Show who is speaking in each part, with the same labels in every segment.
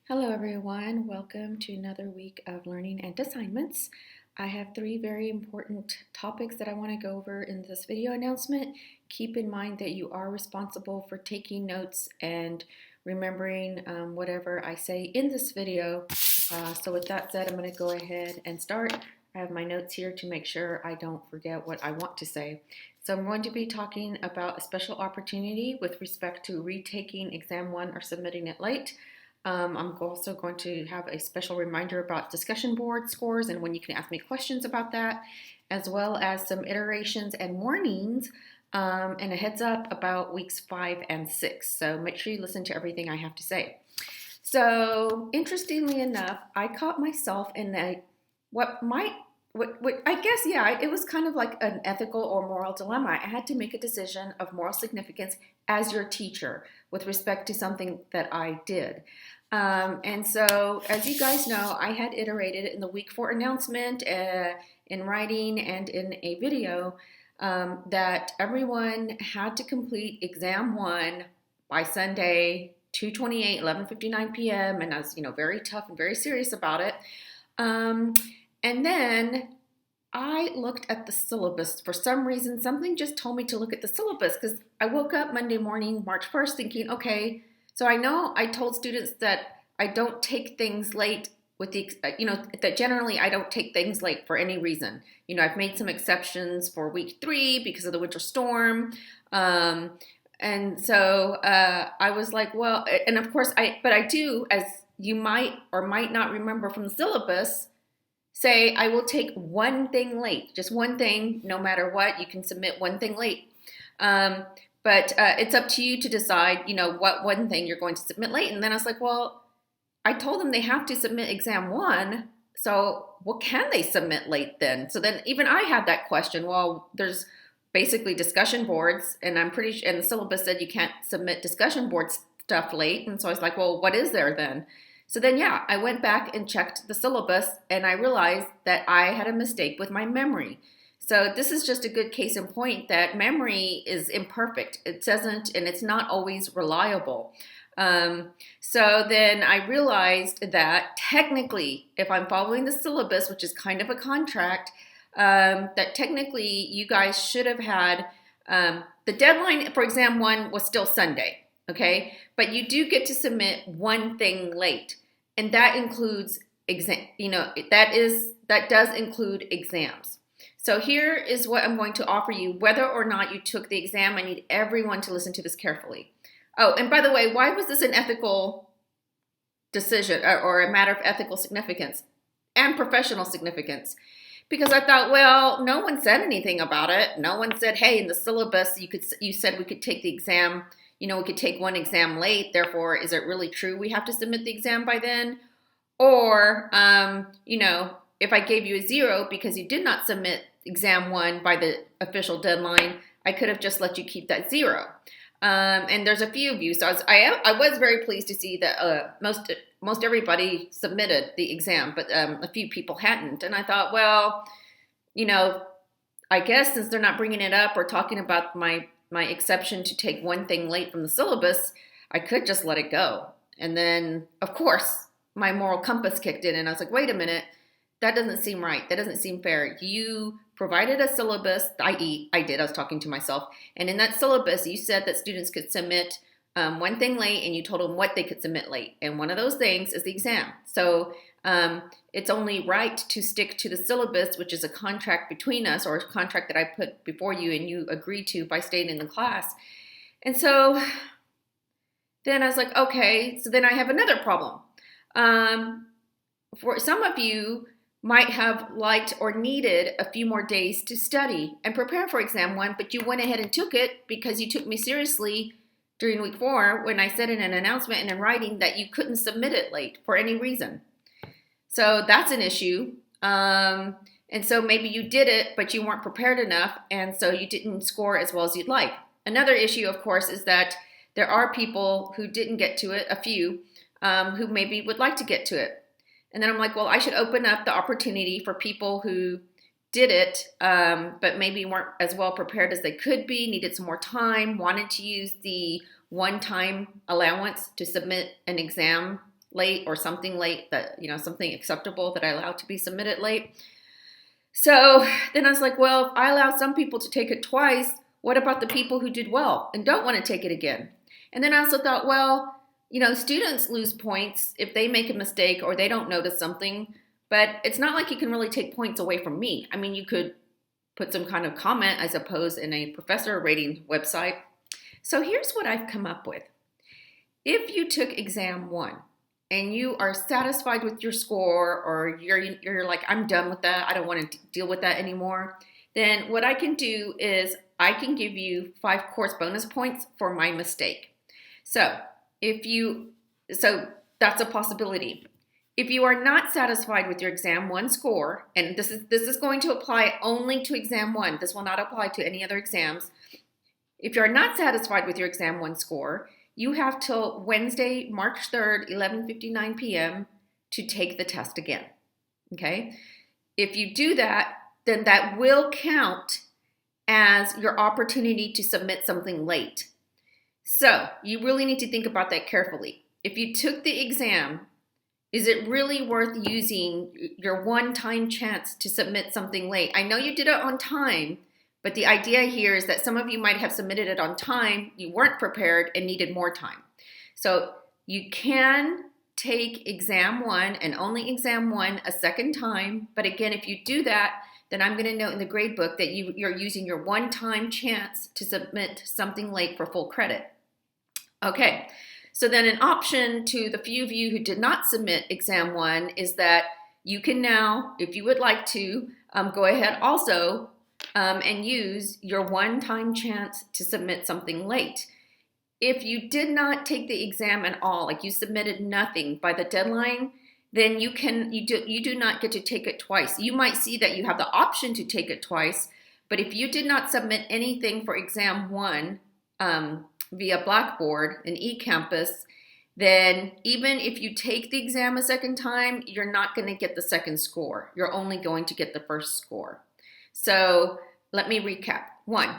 Speaker 1: Hello everyone, welcome to another week of learning and assignments. I have three very important topics that I want to go over in this video announcement. Keep in mind that you are responsible for taking notes and remembering whatever I say in this video. So with that said, I'm going to go ahead and start. I have my notes here to make sure I don't forget what I want to say. So I'm going to be talking about a special opportunity with respect to retaking exam 1 or submitting it late. I'm also going to have a special reminder about discussion board scores and when you can ask me questions about that, as well as some iterations and warnings and a heads up about weeks 5 and 6. So make sure you listen to everything I have to say. So interestingly enough, I caught myself in a what I guess, yeah, it was kind of like an ethical or moral dilemma. I had to make a decision of moral significance as your teacher with respect to something that I did. And so, as you guys know, I had iterated in the week 4 announcement, in writing and in a video, that everyone had to complete exam 1 by Sunday, 2/28, 11:59 p.m. And I was, very tough and very serious about it. And then I looked at the syllabus. For some reason, something just told me to look at the syllabus because I woke up Monday morning, March 1st, thinking, okay, so I know I told students that I don't take things late with that generally I don't take things late for any reason. I've made some exceptions for week 3 because of the winter storm. And so I was like, well, and of course but I do, as you might or might not remember from the syllabus, say I will take one thing late, just one thing, no matter what, you can submit one thing late. But it's up to you to decide, what one thing you're going to submit late. And then I was like, well, I told them they have to submit exam 1. So what can they submit late then? So then even I had that question. Well, there's basically discussion boards, and I'm pretty sure, and the syllabus said you can't submit discussion board stuff late. And so I was like, well, what is there then? So then, yeah, I went back and checked the syllabus, and I realized that I had a mistake with my memory. So this is just a good case in point that memory is imperfect. It doesn't, and it's not always reliable. So then I realized that technically, if I'm following the syllabus, which is kind of a contract, that technically you guys should have had the deadline for exam 1 was still Sunday. Okay, but you do get to submit one thing late, and that includes that does include exams. So here is what I'm going to offer you. Whether or not you took the exam, I need everyone to listen to this carefully. Oh, and by the way, why was this an ethical decision or a matter of ethical significance and professional significance? Because I thought, well, no one said anything about it. No one said, hey, in the syllabus, you said we could take the exam. We could take one exam late. Therefore, is it really true we have to submit the exam by then? Or, if I gave you a 0 because you did not submit exam 1 by the official deadline, I could have just let you keep that 0. And there's a few of you, so I was very pleased to see that most everybody submitted the exam, but a few people hadn't. And I thought, well, I guess since they're not bringing it up or talking about my exception to take one thing late from the syllabus, I could just let it go. And then, of course, my moral compass kicked in, and I was like, wait a minute, that doesn't seem right. That doesn't seem fair. You provided a syllabus, i.e., I did, I was talking to myself, and in that syllabus, you said that students could submit one thing late, and you told them what they could submit late. And one of those things is the exam. So it's only right to stick to the syllabus, which is a contract between us, or a contract that I put before you and you agreed to by staying in the class. And so then I was like, okay, so then I have another problem. For some of you might have liked or needed a few more days to study and prepare for exam 1, but you went ahead and took it because you took me seriously during week 4 when I said in an announcement and in writing that you couldn't submit it late for any reason. So that's an issue. And so maybe you did it, but you weren't prepared enough, and so you didn't score as well as you'd like. Another issue, of course, is that there are people who didn't get to it, a few, who maybe would like to get to it. And then I'm like, well, I should open up the opportunity for people who did it, but maybe weren't as well prepared as they could be, needed some more time, wanted to use the one-time allowance to submit an exam late or something late that, something acceptable that I allow to be submitted late. So then I was like, well, if I allow some people to take it twice, what about the people who did well and don't want to take it again? And then I also thought, well, students lose points if they make a mistake or they don't notice something, but it's not like you can really take points away from me. I mean, you could put some kind of comment, I suppose, in a professor rating website. So here's what I've come up with. If you took exam 1 and you are satisfied with your score, or you're like, I'm done with that, I don't want to deal with that anymore, then what I can do is I can give you 5 course bonus points for my mistake. So that's a possibility. If you are not satisfied with your exam 1 score, and this is going to apply only to exam 1, this will not apply to any other exams. If you're not satisfied with your exam 1 score, you have till Wednesday, March 3rd, 11:59 p.m. to take the test again, okay? If you do that, then that will count as your opportunity to submit something late. So you really need to think about that carefully. If you took the exam, is it really worth using your one-time chance to submit something late? I know you did it on time, but the idea here is that some of you might have submitted it on time, you weren't prepared and needed more time. So you can take exam 1 and only exam 1 a second time. But again, if you do that, then I'm going to note in the grade book that you're using your one-time chance to submit something late for full credit. Okay, so then an option to the few of you who did not submit exam 1 is that you can now, if you would like to, go ahead also and use your one-time chance to submit something late. If you did not take the exam at all, like you submitted nothing by the deadline, then you do not get to take it twice. You might see that you have the option to take it twice, but if you did not submit anything for exam 1 via Blackboard and eCampus, then even if you take the exam a second time, you're not going to get the second score. You're only going to get the first score. So let me recap. 1,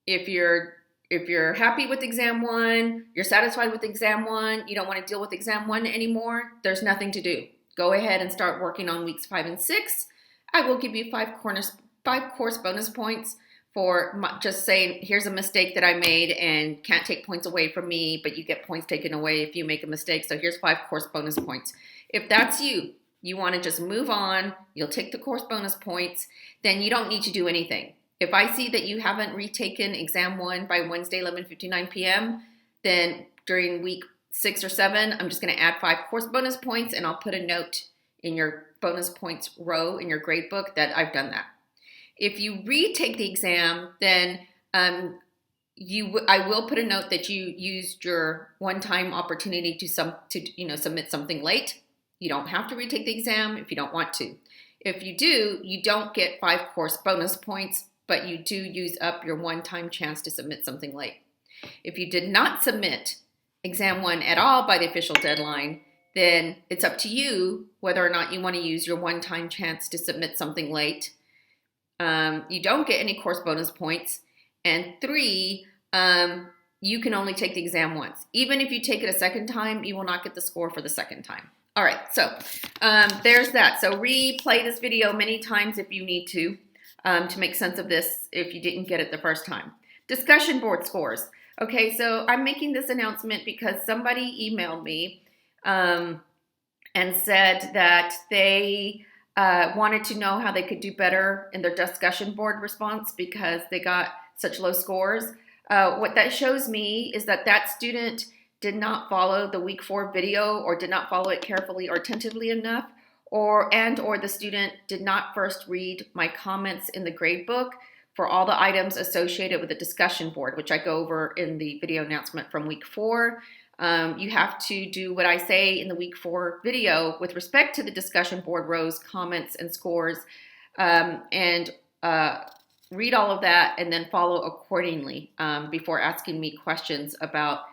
Speaker 1: if you're happy with exam 1, you're satisfied with exam 1, you don't want to deal with exam 1 anymore, there's nothing to do. Go ahead and start working on weeks 5 and 6. I will give you 5 course bonus points for just saying, here's a mistake that I made and can't take points away from me, but you get points taken away if you make a mistake. So here's 5 course bonus points. If that's you want to just move on, you'll take the course bonus points, then you don't need to do anything. If I see that you haven't retaken exam 1 by Wednesday, 11:59 p.m., then during week 6 or 7, I'm just going to add 5 course bonus points, and I'll put a note in your bonus points row in your grade book that I've done that. If you retake the exam, then I will put a note that you used your one-time opportunity to submit something late. You don't have to retake the exam if you don't want to. If you do, you don't get 5 course bonus points, but you do use up your one-time chance to submit something late. If you did not submit exam 1 at all by the official deadline, then it's up to you whether or not you want to use your one-time chance to submit something late. You don't get any course bonus points. And 3, you can only take the exam once. Even if you take it a second time, you will not get the score for the second time. All right, so there's that. So replay this video many times if you need to make sense of this if you didn't get it the first time. Discussion board scores. Okay, so I'm making this announcement because somebody emailed me and said that they wanted to know how they could do better in their discussion board response because they got such low scores. What that shows me is that that student did not follow the week 4 video or did not follow it carefully or attentively enough, or the student did not first read my comments in the grade book for all the items associated with the discussion board, which I go over in the video announcement from week 4. You have to do what I say in the week 4 video with respect to the discussion board rows, comments, and scores, and read all of that and then follow accordingly before asking me questions about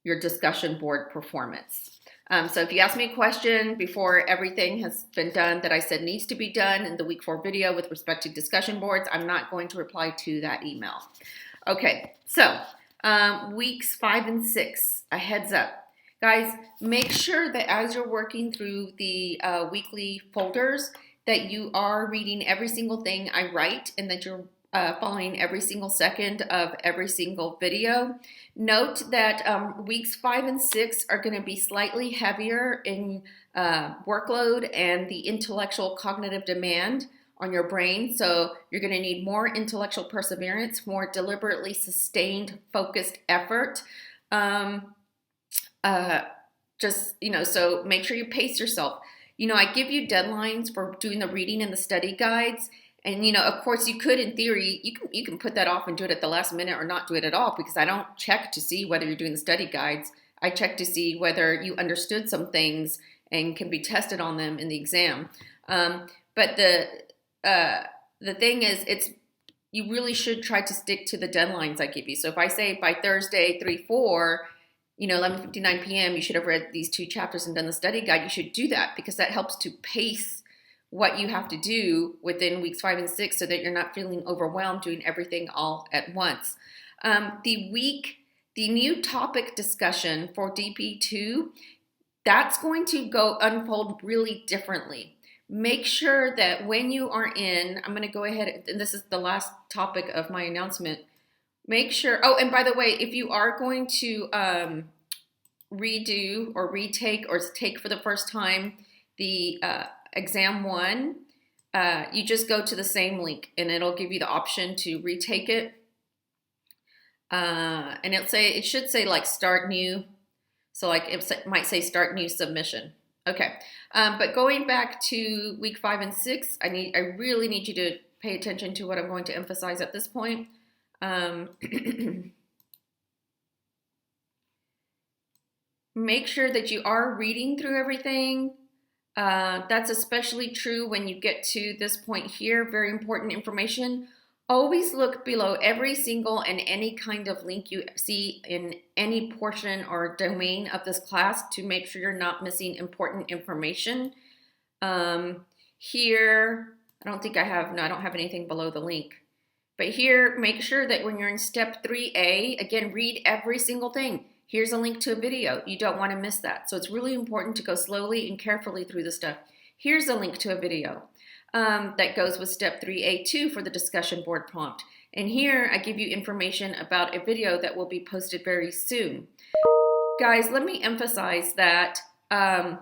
Speaker 1: your discussion board performance. So if you ask me a question before everything has been done that I said needs to be done in the week 4 video with respect to discussion boards, I'm not going to reply to that email. Okay, so weeks 5 and 6, a heads up. Guys, make sure that as you're working through the weekly folders, that you are reading every single thing I write and that you're following every single second of every single video. Note that weeks 5 and 6 are going to be slightly heavier in workload and the intellectual cognitive demand on your brain. So you're going to need more intellectual perseverance, more deliberately sustained, focused effort. So make sure you pace yourself. I give you deadlines for doing the reading and the study guides. And, of course, you could, in theory, you can put that off and do it at the last minute or not do it at all, because I don't check to see whether you're doing the study guides. I check to see whether you understood some things and can be tested on them in the exam. But the thing is, you really should try to stick to the deadlines I give you. So if I say by Thursday, 3/4, 11:59 p.m., you should have read these 2 chapters and done the study guide, you should do that, because that helps to pace what you have to do within weeks 5 and 6 so that you're not feeling overwhelmed doing everything all at once. The new topic discussion for DP2, that's going to unfold really differently. Make sure that when you are in, I'm going to go ahead, and this is the last topic of my announcement. Make sure, oh, and by the way, if you are going to redo or retake or take for the first time the exam 1, you just go to the same link and it'll give you the option to retake it. And it should say like start new. So like it might say start new submission. Okay, but going back to week 5 and 6, I really need you to pay attention to what I'm going to emphasize at this point. Make sure that you are reading through everything. That's especially true when you get to this point here. Very important information. Always look below every single and any kind of link you see in any portion or domain of this class to make sure you're not missing important information. Here, I don't have anything below the link. But here, make sure that when you're in step 3A, again, read every single thing. Here's a link to a video. You don't want to miss that. So it's really important to go slowly and carefully through the stuff. Here's a link to a video that goes with step 3A2 for the discussion board prompt. And here I give you information about a video that will be posted very soon. Guys, let me emphasize that the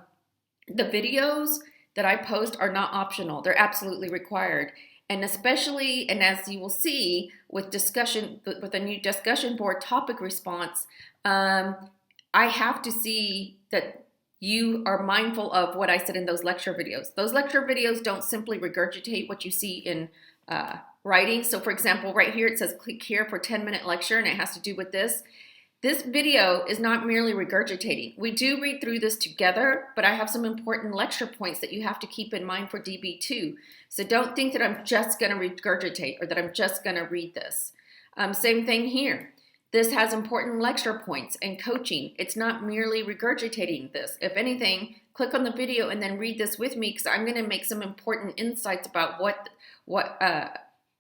Speaker 1: videos that I post are not optional. They're absolutely required. And especially, and as you will see with a new discussion board topic response, I have to see that you are mindful of what I said in those lecture videos. Those lecture videos don't simply regurgitate what you see in writing. So for example, right here it says click here for 10-minute lecture, and it has to do with this. This video is not merely regurgitating. We do read through this together, but I have some important lecture points that you have to keep in mind for DB2. So don't think that I'm just going to regurgitate or that I'm just going to read this. Same thing here. This has important lecture points and coaching. It's not merely regurgitating this. If anything, click on the video and then read this with me, because I'm going to make some important insights about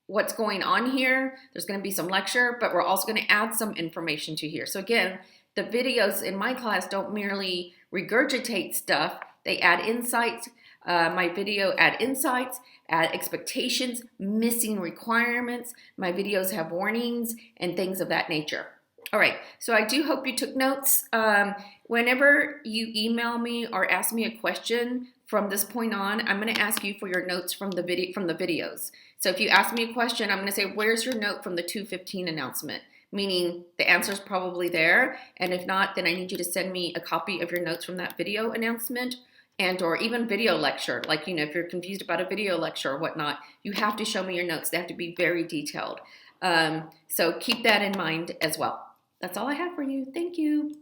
Speaker 1: what's going on here. There's going to be some lecture, but we're also going to add some information to here. So again, the videos in my class don't merely regurgitate stuff. They add insights. My video add insights, add expectations, missing requirements. My videos have warnings and things of that nature. All right, so I do hope you took notes. Whenever you email me or ask me a question from this point on, I'm going to ask you for your notes from the videos. So if you ask me a question, I'm going to say, where's your note from the 2:15 announcement? Meaning the answer is probably there. And if not, then I need you to send me a copy of your notes from that video announcement, and or even video lecture. Like, if you're confused about a video lecture or whatnot, you have to show me your notes. They have to be very detailed. So keep that in mind as well. That's all I have for you. Thank you.